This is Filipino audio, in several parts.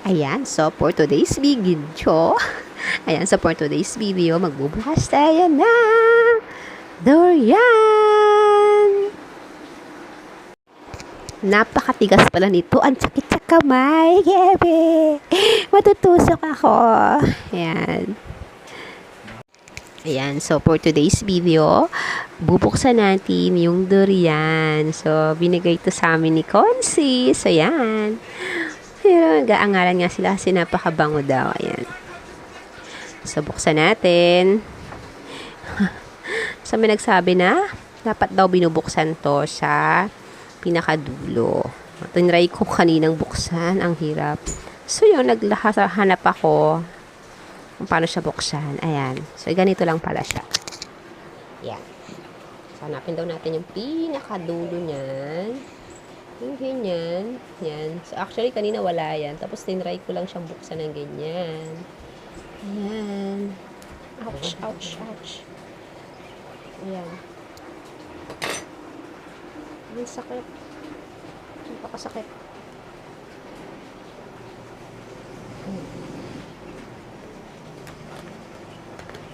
Ayan, so for today's video, magbubukas tayo na durian. Napakatigas pala nito. Ang sakit sa kamay. Gebe. Matutusok ako. Ayan. Ayan, so for today's video, bubuksan natin yung durian. So, binigay ito sa amin ni Consi. So, ayan. Pero, gaangalan nga sila kasi napakabango daw. Ayan. So, buksan natin. So, may nagsabi na, dapat daw binubuksan to sa pinakadulo. Tinry ko kaninang buksan. Ang hirap. So, yun, naghanap ako kung paano siya buksan. Ayan. So, ganito lang pala siya. Ayan. So, hanapin daw natin yung pinakadulo niyan. Yung ganyan. Yan. So, actually, kanina wala yan. Tapos, tinry ko lang siyang buksan ng ganyan. Ayan. Ouch, ouch, ouch. Ayan. Ang sakit. Napakasakit.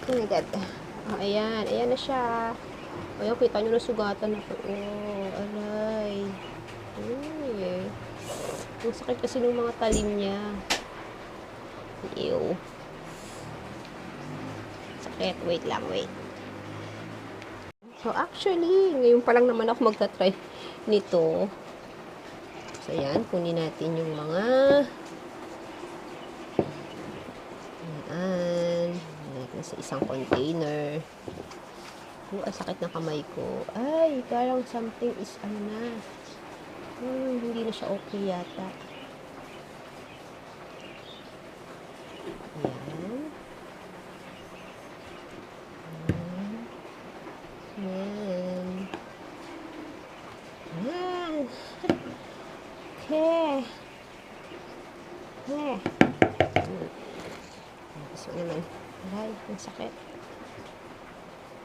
Oh my God. Oh, ayan. Ayan na siya. Ayan, kita nyo na sugatan ako. Oh, alay. Ay. Ang sakit kasi ng mga talim niya. Ew. Sakit. Wait lang, wait. So, actually, ngayon pa lang naman ako magta-try nito. So, ayan. Kunin natin yung mga ayan. Sa isang container. Oh, ang sakit ng kamay ko. Ay, parang something is ano na. Hindi na siya okay yata. Ayan. Ayan. Ayan. Okay. Okay. Gusto naman. Ay, ang sakit.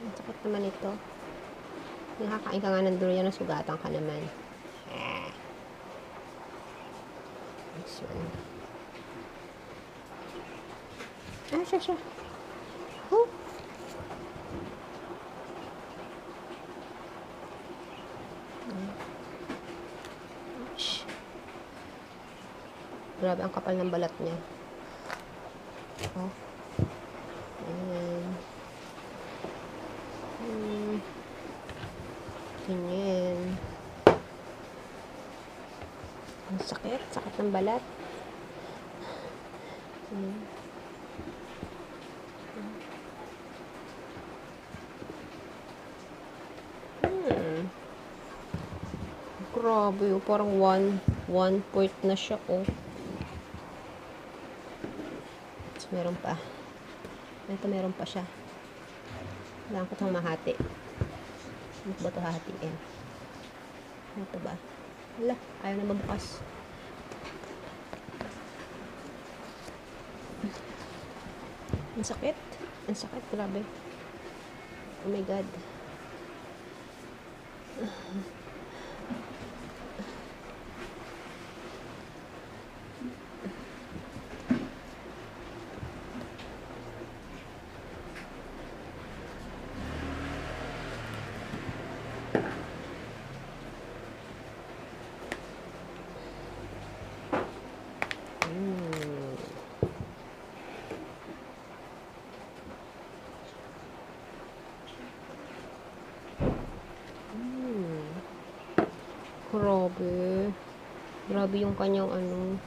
Ang sakit naman ito. Nakakain ka nga ng durian, sugatan ka naman. This one. Ah, siya. Oh. Ouch. Grabe, ang kapal ng balat niya. Oh. Ayan. Ganyan. Ang sakit. Sakit ng balat. Grabe, oh, parang one point na siya, oh. So, meron pa. Ito, meron pa siya. Kailangan ko itong mahati. Ano ba ito hahatiin? Ito ba? Wala, ayaw na mabukas. Ang sakit. Ang sakit, grabe. Oh my God. Grabe. Grabe yung kanyang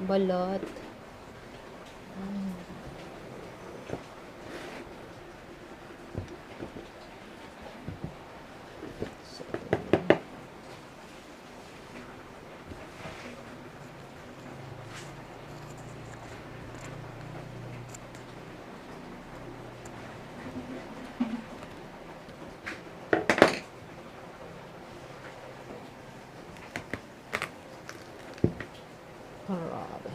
balat. Grabe.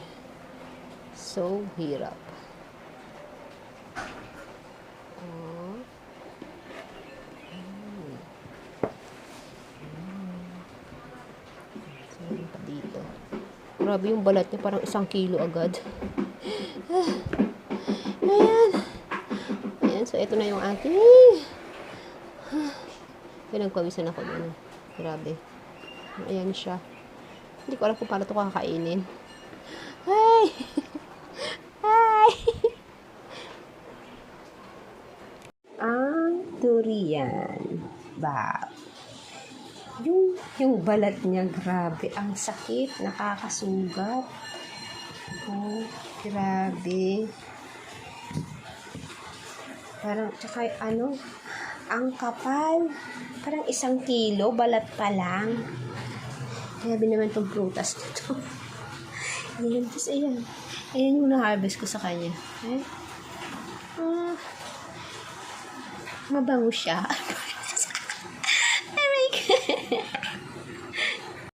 So hirap. Oh. So, pa dito. Grabe yung balat niya, parang 1 kilo agad. Ayan. Ayan, so ito na yung ating. Pinagpawisan ako doon. Grabe. Ayan siya. Hindi ko alam kung paano ito kakainin. Ay! Ay! Ang durian. Wow. Yung balat niya, grabe. Ang sakit. Nakakasugat. Oh, grabe. Parang, tsaka ang kapal. Parang 1 kilo, balat pa lang. Grabe naman itong prutas nito. Ayan, tapos ayan. Ayan yung na-harvest ko sa kanya. Mabango siya.